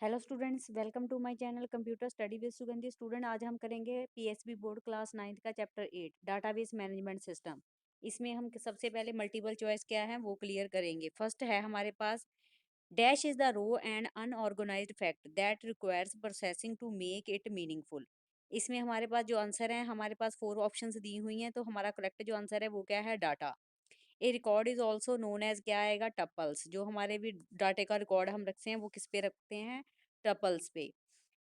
Hello students, welcome to my channel computer study with Sugandhi. Student, आज हम करेंगे PSB board class 9th का chapter 8 database management system. इसमें हम सबसे पहले मल्टीपल चॉइस क्या है वो क्लियर करेंगे। फर्स्ट है हमारे पास, dash is the raw and unorganized fact that requires processing to make it meaningful. इसमें हमारे पास जो आंसर है, हमारे पास 4 ऑप्शंस दी हुई हैं, तो हमारा करेक्ट जो आंसर है वो क्या है, data. A record is also known as क्या आएगा, टपल्स। जो हमारे भी डाटे का रिकॉर्ड हम रखते हैं वो किस पे रखते हैं, टपल्स पे।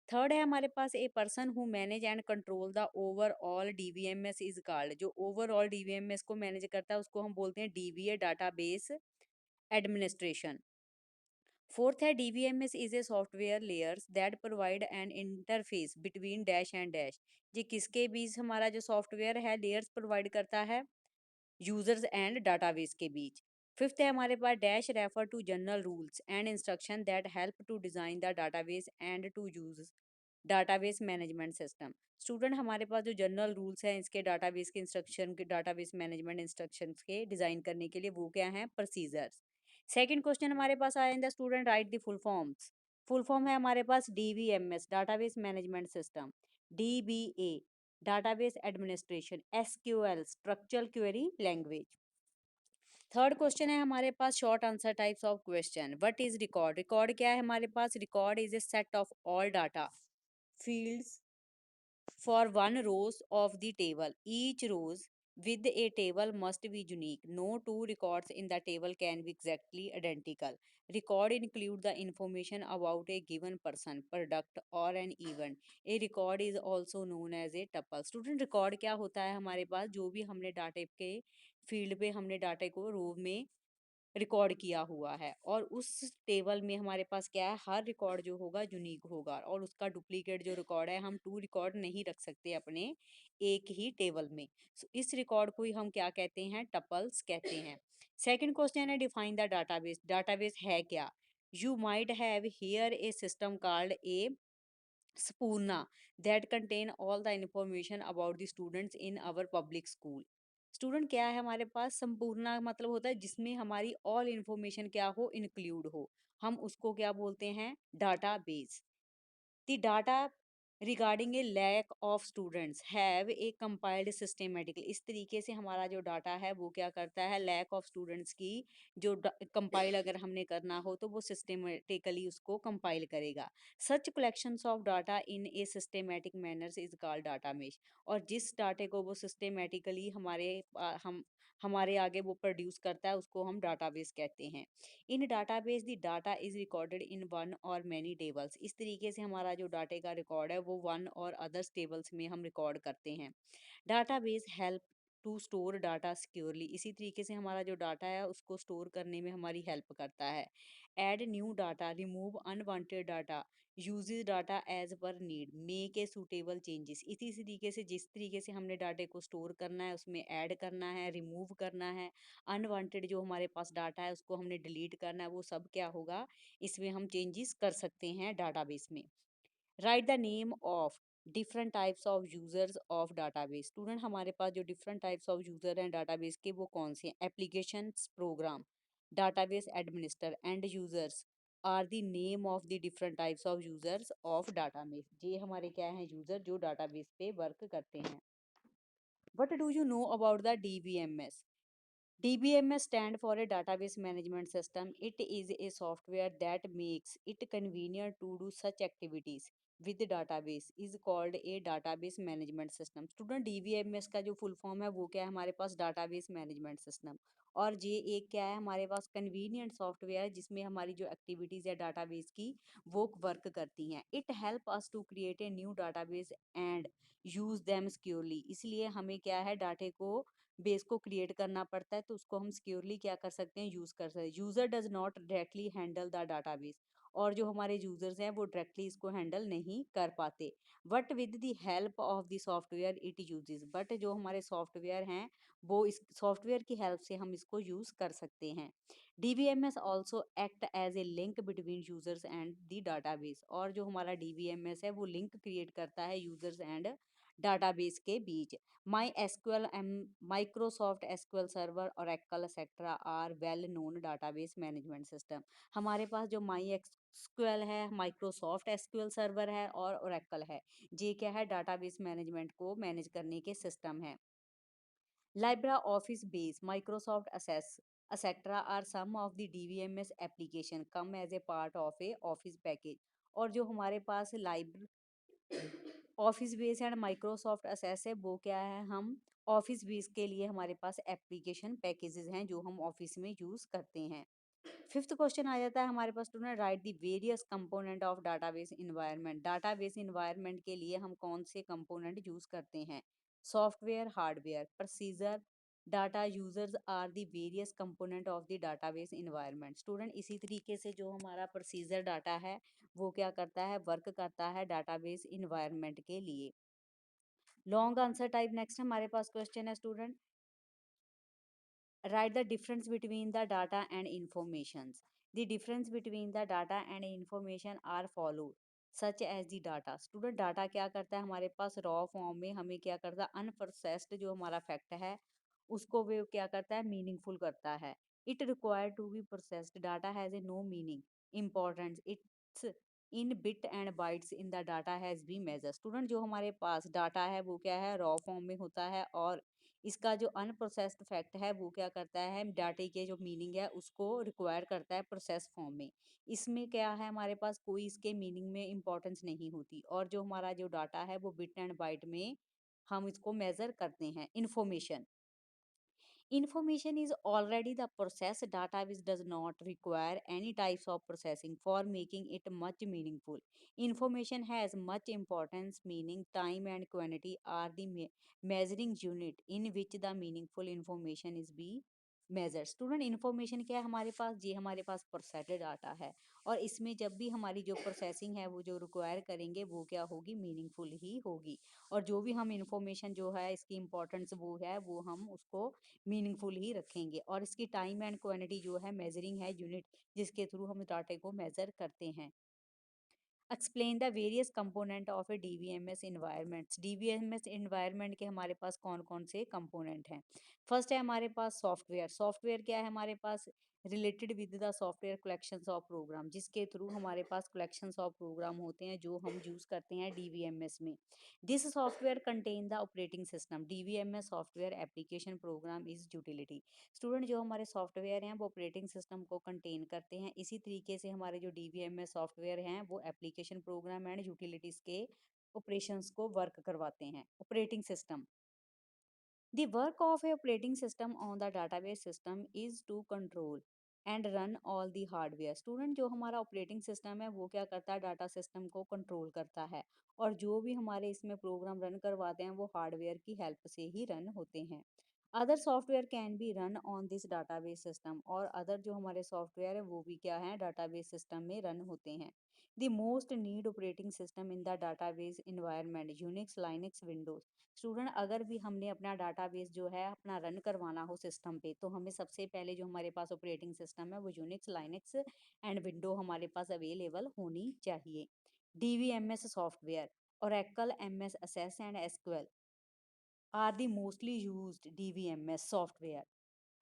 थर्ड है हमारे पास, a person who manage and control the overall DBMS is called. जो ओवरऑल डीवीएमएस को मैनेज करता है उसको हम बोलते हैं डीवीए, डाटाबेस एडमिनिस्ट्रेशन। फोर्थ है, DBMS is a software layers that provide an interface between dash and dash. ये किसके बीच हमारा जो सॉफ्टवेयर है लेयर्स प्रोवाइड करता है, यूजर्स एंड डाटाबेस के बीच। फिफ्थ है हमारे पास, dash refer to general rules and instruction that help to design the database and to use database management system. Student, हमारे पास जो जनरल रूल्स हैं इसके डाटाबेस के इंस्ट्रक्शन के, डाटाबेस मैनेजमेंट इंस्ट्रक्शंस के डिजाइन करने के लिए, वो क्या हैं, प्रोसीजर्स। सेकंड क्वेश्चन हमारे पास आएगा, student write the full forms. Full form है हमारे पास DBMS, database management system. DBA, database administration. SQL, structural query language. Third question है हमारे पास, short answer types of question. What is record? Record क्या है हमारे पास, record is a set of all data fields for one rows of the table. Each rows with a table must be unique. No two records in the table can be exactly identical. Record include the information about a given person, product or an event. A record is also known as a tuple. Student, record क्या होता है हमारे पास, जो भी हमने डाटे के फील्ड पे हमने डाटे को रो में रिकॉर्ड किया हुआ है, और उस टेबल में हमारे पास क्या है, हर रिकॉर्ड जो होगा यूनिक होगा, और उसका डुप्लीकेट जो रिकॉर्ड है, हम 2 रिकॉर्ड नहीं रख सकते अपने एक ही टेबल में। इस रिकॉर्ड को ही हम क्या कहते हैं, टपल्स कहते हैं। सेकंड क्वेश्चन है, डिफाइन द डाटाबेस। डाटाबेस है क्या? You might have here A system called a Spurna that contain all the information about the students in our public school. Student, क्या है हमारे पास, संपूर्ण मतलब होता है जिसमें हमारी ऑल इंफॉर्मेशन क्या हो, इंक्लूड हो, हम उसको क्या बोलते हैं, data base. The data regarding a lack of students have a compiled systematically। इस तरीके से हमारा जो डाटा है वो क्या करता है, लैक ऑफ स्टूडेंट्स की जो कंपाइल अगर हमने करना हो तो वो सिस्टेमेटिकली उसको कंपाइल करेगा। Such collections of data in a systematic manners is called data mesh. और जिस डाटे को वो सिस्टेमेटिकली हमारे आगे वो प्रोड्यूस करता है उसको हम डाटाबेस कहते हैं। In database the data is recorded in one or many tables. इस तरीके से हमारा जो डाटे का रिकॉर्ड है वो वन और अदर्स टेबल्स में हम रिकॉर्ड करते हैं। Database help to store data securely. इसी तरीके से हमारा जो डाटा है उसको स्टोर करने में हमारी हेल्प करता है। Add new data, remove unwanted data, uses data as per need, make a suitable changes. इसी तरीके से जिस तरीके से हमने डाटे को स्टोर करना है उसमें ऐड करना है, रिमूव करना है, अनवांटेड जो हमारे पास डाटा है उसको हमने डिलीट करना है, वो सब क्या होगा, इसमें हम चेंजेस कर सकते हैं डाटाबेस में। Write the name of different types of users of database. Student, हमारे पास जो डिफरेंट टाइप्स ऑफ यूजर हैं डाटाबेस के वो कौन से हैं, applications, program, database administer end users are the name of the different types of users of database. ये हमारे क्या हैं, यूजर जो डाटाबेस पे वर्क करते हैं। What do you know about the DBMS? DBMS stand for a database management system. It is a software that makes it convenient to do such activities with database is called a database management system. Student, DBMS का जो full form है वो क्या है हमारे पास, database management system। और ये एक क्या है हमारे पास, कन्वीनियंट सॉफ्टवेयर है जिसमें हमारी जो एक्टिविटीज है डाटाबेस की वो वर्क करती हैं। It help us to create a new database and use them securely. इसलिए हमें क्या है, डाटे को बेस को क्रिएट करना पड़ता है तो उसको हम सिक्योरली क्या कर सकते हैं, यूज कर सकते हैं। User does not directly handle the database. और जो हमारे यूजर्स हैं वो डायरेक्टली इसको हैंडल नहीं कर पाते। But with the help of the software it uses. But जो हमारे सॉफ्टवेयर हैं वो इस सॉफ्टवेयर की हेल्प से हम इसको यूज कर सकते हैं। DBMS also act as a link between users and the database. और जो हमारा डीवीएमएस है वो लिंक क्रिएट करता है यूजर्स एंड डाटाबेस के बीच। My SQL M Microsoft SQL server और Excel etcetera are well known database management system. हमारे पास जो माई एसक्यूएल है, माइक्रोसॉफ्ट एसक्यूएल सर्वर है और ओरेकल है, ये क्या है, डाटाबेस मैनेजमेंट को मैनेज करने के सिस्टम है। Libra Office Base, Microsoft Access, etc. are some of the DVMS application come as a part of a Office package। और जो हमारे पास office base and Microsoft access है, वो क्या है, हम ऑफिस बेस के लिए हमारे पास एप्लीकेशन पैकेजेस हैं जो हम ऑफिस में यूज करते हैं। फिफ्थ क्वेश्चन आ जाता है हमारे पास, student write the various component of database environment. Database environment के लिए हम कौन से कंपोनेंट यूज करते हैं? Software, hardware, procedure, data users are the various component of the database environment. Student इसी तरीके से जो हमारा प्रोसीजर डाटा है वो क्या करता है, वर्क करता है डाटाबेस इन्वायरमेंट के लिए। लॉन्ग आंसर टाइप नेक्स्ट हमारे पास क्वेश्चन है student, write the difference between the data and informations। The difference between the data and information are followed such as the data। Student data क्या करता है, हमारे पास raw form में हमें क्या करता है, अनप्रोसेस्ड जो हमारा फैक्ट है उसको वे क्या करता है, मीनिंगफुल करता है। It require to be processed, data has a no meaning importance, it's in bit and bytes in the data has be measure. Student जो हमारे पास डाटा है वो क्या है, रॉ फॉर्म में होता है और इसका जो अनप्रोसेस्ड फैक्ट है वो क्या करता है, डाटे के जो मीनिंग है उसको रिक्वायर करता है प्रोसेस फॉर्म में। इसमें क्या है, हमारे पास कोई इसके मीनिंग में इंपॉर्टेंस नहीं होती और जो हमारा जो डाटा है वो बिट एंड बाइट में हम इसको मेजर करते हैं। Information, information is already the process data which does not require any types of processing for making it much meaningful। Information has much importance, meaning time and quantity are the measuring unit in which the meaningful information is be measure. Student information क्या है हमारे पास, जी हमारे पास processed data है और इसमें जब भी हमारी जो प्रोसेसिंग है वो जो रिक्वायर करेंगे वो क्या होगी, मीनिंगफुल ही होगी। और जो भी हम इंफॉर्मेशन जो है इसकी इम्पोर्टेंस वो है वो हम उसको मीनिंगफुल ही रखेंगे। और इसकी टाइम एंड क्वांटिटी जो है मेजरिंग है यूनिट जिसके थ्रू हम डाटे को मेजर करते हैं। Explain the various component of a DBMS environments. DBMS environment के हमारे पास कौन कौन से कंपोनेंट हैं? फर्स्ट है हमारे पास सॉफ्टवेयर। सॉफ्टवेयर क्या है हमारे पास, related with the software collections of program, जिसके थ्रू हमारे पास कलेक्शंस ऑफ प्रोग्राम होते हैं जो हम यूज करते हैं डीवीएमएस में। This software contain the operating system. DBMS software application program is utility. Student जो हमारे सॉफ्टवेयर हैं वो ऑपरेटिंग सिस्टम को कंटेन करते हैं, इसी तरीके से हमारे जो डीवीएमएस सॉफ्टवेयर हैं वो एप्लीकेशन प्रोग्राम एंड यूटिलिटीज के ऑपरेशंस को वर्क करवाते हैं। Operating system, the work of a operating system on the database system is to control and run all the hardware। Student जो हमारा ऑपरेटिंग सिस्टम है वो क्या करता है, डाटा सिस्टम को कंट्रोल करता है और जो भी हमारे इसमें प्रोग्राम रन करवाते हैं वो हार्डवेयर की हेल्प से ही रन होते हैं। Other software can be run on this database system, और अदर जो हमारे सॉफ्टवेयर है वो भी क्या है, डाटाबेस सिस्टम में रन होते हैं। The most need operating system in the database environment Unix, Linux, Windows. Student अगर भी हमने अपना डाटाबेस जो है अपना रन करवाना हो सिस्टम पे तो हमें सबसे पहले जो हमारे पास ऑपरेटिंग सिस्टम है वो यूनिक्स, लाइनक्स एंड विंडो हमारे पास अवेलेबल होनी चाहिए। DBMS software, Oracle, MS access and SQL are the mostly used DVMS software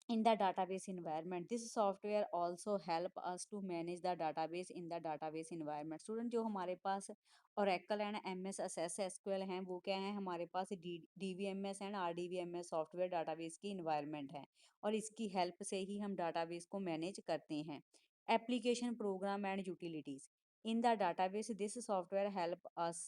in the database environment। This software also help us to manage the database in the database environment। Student जो हमारे पास Oracle and MS Access SQL हैं वो क्या है, हमारे पास DVMS and RDVMS software database की environment है और इसकी हेल्प से ही हम डाटाबेस को मैनेज करते हैं। Application program and utilities in the database, this software help us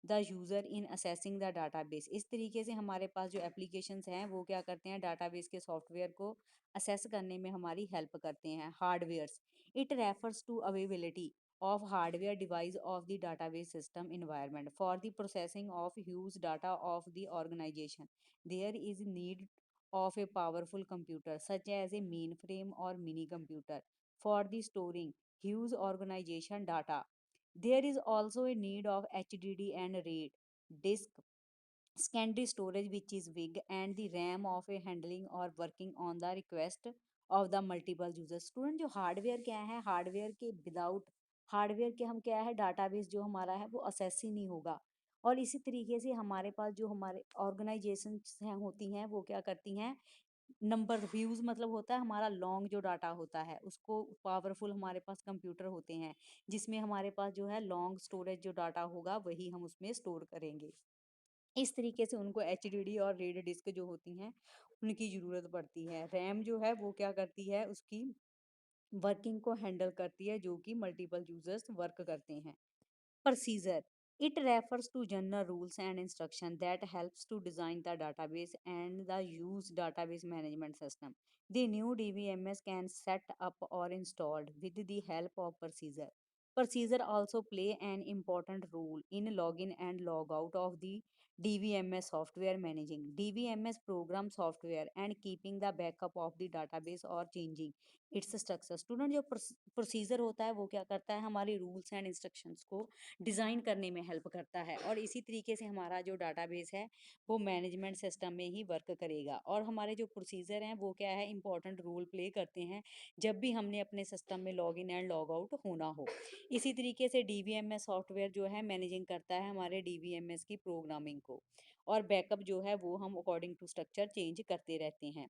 the user in assessing the database. इस तरीके से हमारे पास जो एप्लीकेशंस हैं वो क्या करते हैं, डाटाबेस के सॉफ्टवेयर को असेस करने में हमारी हेल्प करते हैं। Hardwares, it refers to availability of hardware device of the database system environment for the processing of huge data of the organization। There is need of a powerful computer such as a mainframe or mini computer for the storing huge organization data। There is also a need of HDD and RAID disk secondary storage which is big and the RAM of a handling or working on the request of the multiple users। Student जो hardware क्या है, hardware के without hardware के हम क्या है, database जो हमारा है वो असेस ही नहीं होगा और इसी तरीके से हमारे पास जो हमारे ऑर्गेनाइजेशन हैं होती हैं वो क्या करती हैं, नंबर व्यूज मतलब होता है हमारा लॉन्ग जो डाटा होता है उसको पावरफुल हमारे पास कंप्यूटर होते हैं जिसमें हमारे पास जो है लॉन्ग स्टोरेज जो डाटा होगा वही हम उसमें स्टोर करेंगे। इस तरीके से उनको एचडीडी और रीड डिस्क जो होती हैं उनकी ज़रूरत पड़ती है। रैम जो है वो क्या करती है, उसकी वर्किंग को हैंडल करती है जो कि मल्टीपल यूजर्स वर्क करते हैं। Procedure. It refers to general rules and instruction that helps to design the database and the use database management system. The new DBMS can set up or installed with the help of procedure. Procedure also play an important role in login and logout of the DBMS software, managing DBMS program software and keeping the backup of the database or changing its structure. Student जो procedure होता है वो क्या करता है, हमारी rules and instructions को design करने में हेल्प करता है और इसी तरीके से हमारा जो डाटाबेस है वो मैनेजमेंट सिस्टम में ही वर्क करेगा। और हमारे जो प्रोसीजर हैं वो क्या है, इंपॉर्टेंट रोल प्ले करते हैं जब भी हमने अपने सिस्टम में log in and log out होना हो। इसी तरीके से डीवीएमएस सॉफ्टवेयर जो है मैनेजिंग करता है हमारे डीवीएमएस की प्रोग्रामिंग को, और बैकअप जो है वो हम अकॉर्डिंग टू स्ट्रक्चर चेंज करते रहते हैं।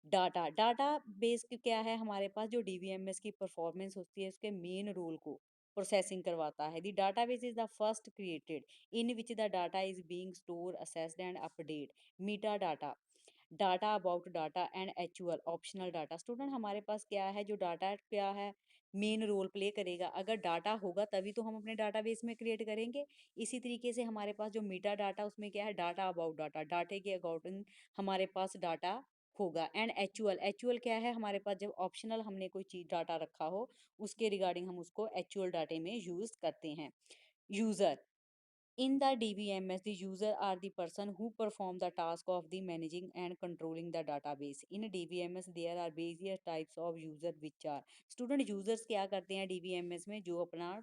डाटा बेस क्या है, हमारे पास जो डीवीएमएस की परफॉर्मेंस होती है उसके मेन रोल को प्रोसेसिंग करवाता है। The database is the first created in which the data is being store accessed and update. Meta data, data about data and actual optional data. Student हमारे पास क्या है, जो डाटा क्या है मेन रोल प्ले करेगा। अगर डाटा होगा तभी तो हम अपने डाटाबेस में क्रिएट करेंगे। इसी तरीके से हमारे पास जो मीटा डाटा उसमें क्या है, डाटा अबाउट डाटा, डाटे के अकॉर्डिंग हमारे पास डाटा होगा। एंड एक्चुअल, एक्चुअल क्या है, हमारे पास जब ऑप्शनल हमने कोई चीज डाटा रखा हो उसके रिगार्डिंग हम उसको एक्चुअल डाटे में यूज करते हैं। User, in the DBMS, the user are the person who perform the task of the managing and controlling the database. In DBMS, there are various types of user which are student users क्या करते हैं DBMS में, जो अपना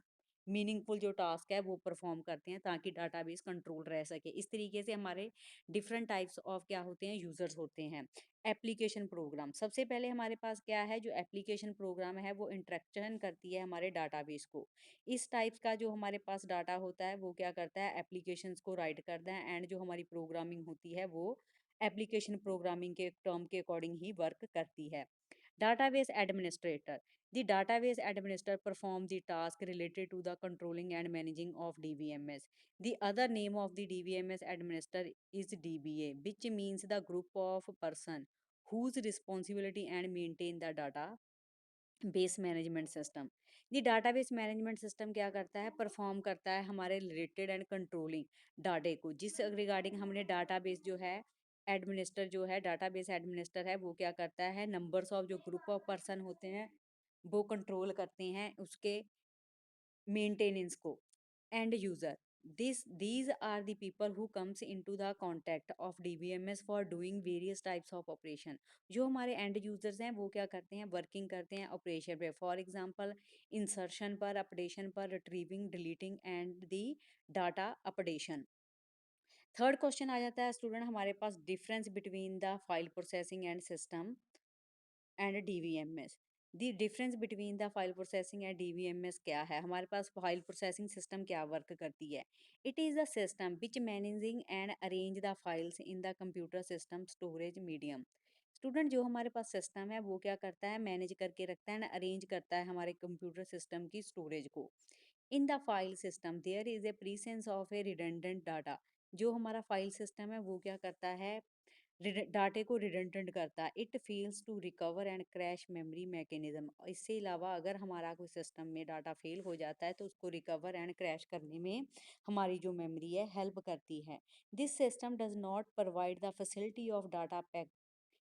meaningful जो task है वो perform करते हैं ताकि डाटाबेस कंट्रोल रह सके। इस तरीके से हमारे डिफरेंट टाइप्स ऑफ क्या होते हैं, यूजर्स होते हैं। एप्लीकेशन प्रोग्राम, सबसे पहले हमारे पास क्या है, जो एप्लीकेशन प्रोग्राम है वो इंटरेक्शन करती है हमारे डाटाबेस को। इस टाइप्स का जो हमारे पास डाटा होता है वो क्या करता है, एप्लीकेशंस को राइट करता है। एंड जो हमारी प्रोग्रामिंग होती है वो एप्लीकेशन प्रोग्रामिंग के टर्म के अकॉर्डिंग ही वर्क करती है। Database administrator. The database administrator perform the task related to the controlling and managing of DBMS. The other name of the DBMS administrator is DBA, which means the group of person whose responsibility and maintain the data base management system. ये database management system क्या करता है, perform करता है हमारे related and controlling डाटे को, जिस रिगार्डिंग हमने डाटाबेस जो है एडमिनिस्टर जो है डाटाबेस एडमिनिस्टर है वो क्या करता है, नंबर्स ऑफ जो ग्रुप ऑफ पर्सन होते हैं वो कंट्रोल करते हैं उसके मेंटेनेंस को। And user, these are the people who comes into the contact of DBMS for doing various types of operation। जो हमारे एंड यूजर्स हैं वो क्या करते हैं, वर्किंग करते हैं ऑपरेशन पे, फॉर एग्जांपल इंसर्शन पर, अपडेशन पर, retrieving, deleting and the data updation. Third question आ जाता है स्टूडेंट हमारे पास, difference between the file processing and system and DBMS. The difference between the file processing and DBMS क्या है, हमारे पास फाइल प्रोसेसिंग सिस्टम क्या वर्क करती है। It is the system which managing and arrange the files in the computer system storage medium. Student जो हमारे पास system है वो क्या करता है, मैनेज करके रखता है, अरेंज करता है हमारे कंप्यूटर सिस्टम की स्टोरेज को। In the file system there is a presence of a redundant data. जो हमारा फाइल सिस्टम है वो क्या करता है, डाटे को रिडंडेंट करता है। It fails to recover and crash memory mechanism. इससे अलावा अगर हमारा कोई सिस्टम में डाटा फेल हो जाता है तो उसको रिकवर एंड क्रैश करने में हमारी जो मेमोरी है हेल्प करती है। This system does not provide the facility of data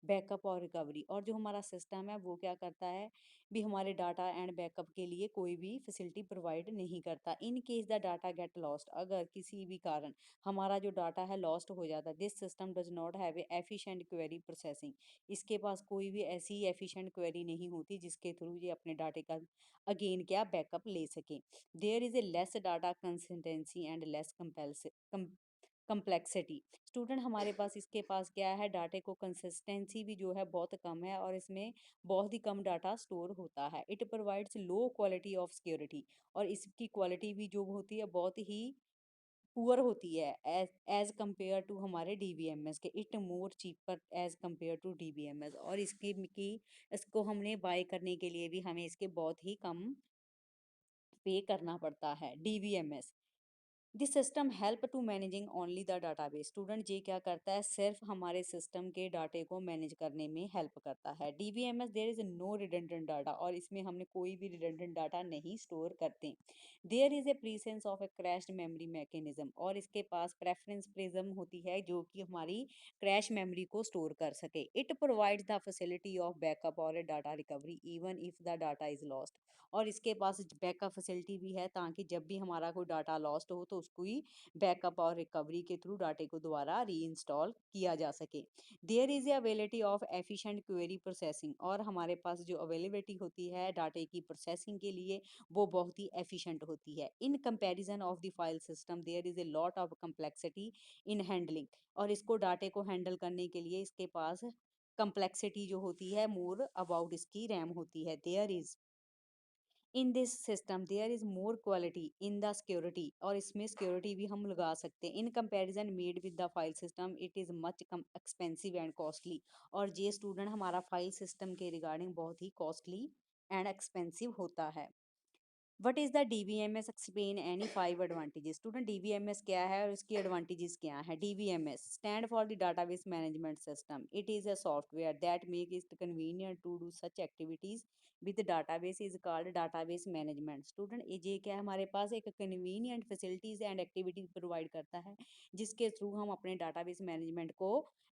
backup और रिकवरी। और जो हमारा सिस्टम है वो क्या करता है, भी हमारे डाटा एंड बैकअप के लिए कोई भी फैसिलिटी प्रोवाइड नहीं करता। In case the data get lost, अगर किसी भी कारण हमारा जो डाटा है लॉस्ट हो जाता है, this system does not have a efficient query processing. इसके पास कोई भी ऐसी एफिशिएंट क्वेरी नहीं होती जिसके थ्रू ये अपने डाटे का अगेन क्या बैकअप ले सके। There is a less data consistency and less complexity. Student हमारे पास इसके पास क्या है, डाटे को कंसिस्टेंसी भी जो है बहुत कम है और इसमें बहुत ही कम डाटा स्टोर होता है। It provides low quality of security, और इसकी क्वालिटी भी जो होती है बहुत ही पुअर होती है एज एज कम्पेयर टू हमारे डीबीएमएस के, it more cheaper as compare to DBMS. और इसकी की इसको हमने बाय करने के लिए भी हमें इसके बहुत ही कम पे करना पड़ता है। DBMS this system help to managing only the database. Student ये क्या करता है, सिर्फ हमारे सिस्टम के डाटे को मैनेज करने में हेल्प करता है। DBMS there is no redundant data, और इसमें हमने कोई भी रिडंडेंट डाटा नहीं स्टोर करते। There is a presence of a crashed memory mechanism, और इसके पास प्रेफरेंस प्रिज्म होती है जो कि हमारी क्रैश मेमोरी को स्टोर कर सके। It provides the facility of backup और data recovery even if the data is lost, और इसके पास बैकअप फैसिलिटी भी है ताकि जब भी हमारा कोई डाटा लॉस्ट हो तो उसको ही बैकअप और रिकवरी के थ्रू डाटे को दोबारा रीइंस्टॉल किया जा सके। There is availability of efficient query processing, और हमारे पास जो अवेलेबिलिटी होती है डाटे की प्रोसेसिंग के लिए वो बहुत ही एफिशिएंट होती है। In comparison of the file system there is a lot of complexity in handling, और इसको डाटे को हैंडल करने के लिए इसके पास कम्प्लेक्सिटी जो होती है मोर अबाउट इसकी रैम होती है। There is in this system there is more quality in the security, और इसमें सिक्योरिटी भी हम लगा सकते हैं। In comparison made with the file system it is much कम एक्सपेंसिव एंड कॉस्टली, और ये स्टूडेंट हमारा फाइल सिस्टम के रिगार्डिंग बहुत ही कॉस्टली एंड एक्सपेंसिव होता है। What is the DBMS, explain any 5 advantages. Student DBMS क्या है और इसकी एडवांटेजेस क्या है। DBMS stand for the database management system, it is a software that make it convenient to do such activities with database is called database management. Student ये क्या है, हमारे पास एक convenient facilities and activities provide करता है जिसके through हम अपने डाटाबेस मैनेजमेंट को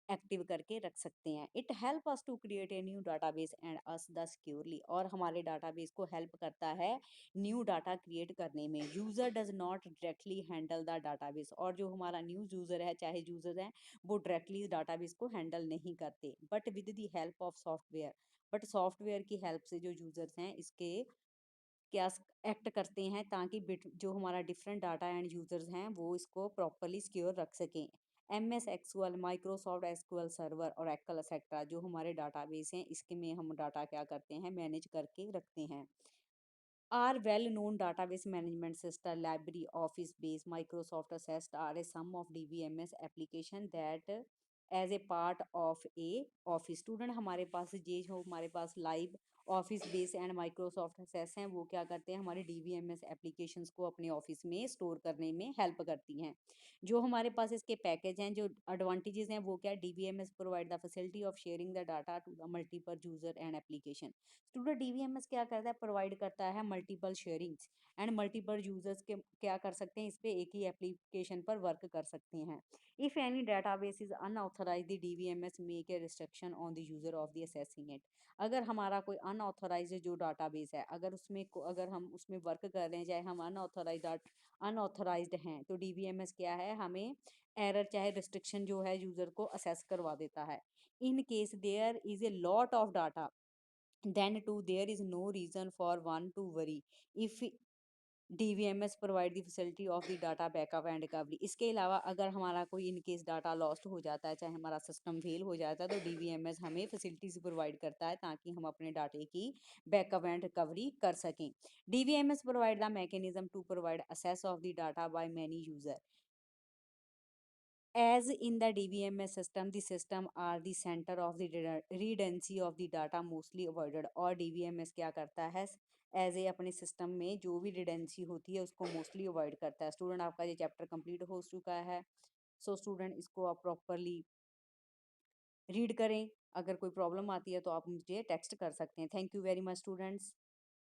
एक्टिव करके रख सकते हैं। It help us to create a new database and us the securely, और हमारे डाटाबेस को हेल्प करता है न्यू डाटा क्रिएट करने में। User does not directly handle the database, और जो हमारा न्यू यूज़र है चाहे यूज़र हैं वो डायरेक्टली डाटाबेस को हैंडल नहीं करते, but with the help of software, but software की हेल्प से जो यूज़र्स हैं इसके क्या एक्ट करते हैं ताकि जो हमारा डिफरेंट डाटा एंड यूज़र्स हैं वो इसको प्रॉपरली सिक्योर रख सकें। M S SQL, Microsoft SQL server और एक्ल एक्सेट्रा जो हमारे डाटाबेस हैं इसके में हम डाटा क्या करते हैं, मैनेज करके रखते हैं। Are well-known database management system, library, Office base, Microsoft Access are a sum of DBMS application that as a part of a Office। Student हमारे पास ये जो हमारे पास live office base and Microsoft access हैं वो क्या करते हैं, हमारे डीबीएमएस एप्लीकेशंस को अपने ऑफिस में स्टोर करने में हेल्प करती हैं। जो हमारे पास इसके पैकेज हैं, जो एडवांटेजेस हैं वो क्या, DBMS provide the facility of sharing the data to the multiple user and application. Student DBMS क्या करता है, प्रोवाइड करता है multiple sharings and multiple users के क्या कर सकते हैं, इस पे एक ही एप्लीकेशन पर वर्क कर सकते हैं। If any database is unauthorized the DBMS make a restriction on the user of the assessing it. अगर हमारा कोई अनऑथराइज्ड जो डाटाबेस है अगर उसमें अगर हम उसमें वर्क कर रहे हैं, चाहे हम अनऑथराइज्ड हैं, तो डीबीएमएस क्या है, हमें एरर चाहे रिस्ट्रिक्शन जो है यूजर को असेस करवा देता है। In case there is a lot of data then too there is no reason for one to worry if DVMS provide the facility of the data backup and recovery। इसके अलावा अगर हमारा कोई in case data lost हो जाता है, चाहे हमारा सिस्टम फेल हो जाता है, तो DVMS हमें फैसिलिटीज प्रोवाइड करता है ताकि हम अपने डाटे की बैकअप एंड रिकवरी कर सकें। DVMS provide the mechanism to provide access of the data by many user। As in the DBMS system, the system are the center of the redundancy of the data mostly avoided। और DBMS क्या करता है, as a अपने system में जो भी रिडेंसी होती है उसको मोस्टली अवॉइड करता है। स्टूडेंट आपका ये चैप्टर कंप्लीट हो चुका है। सो स्टूडेंट इसको आप प्रॉपरली रीड करें। अगर कोई प्रॉब्लम आती है तो आप मुझे टेक्स्ट कर सकते हैं। Thank you very much students.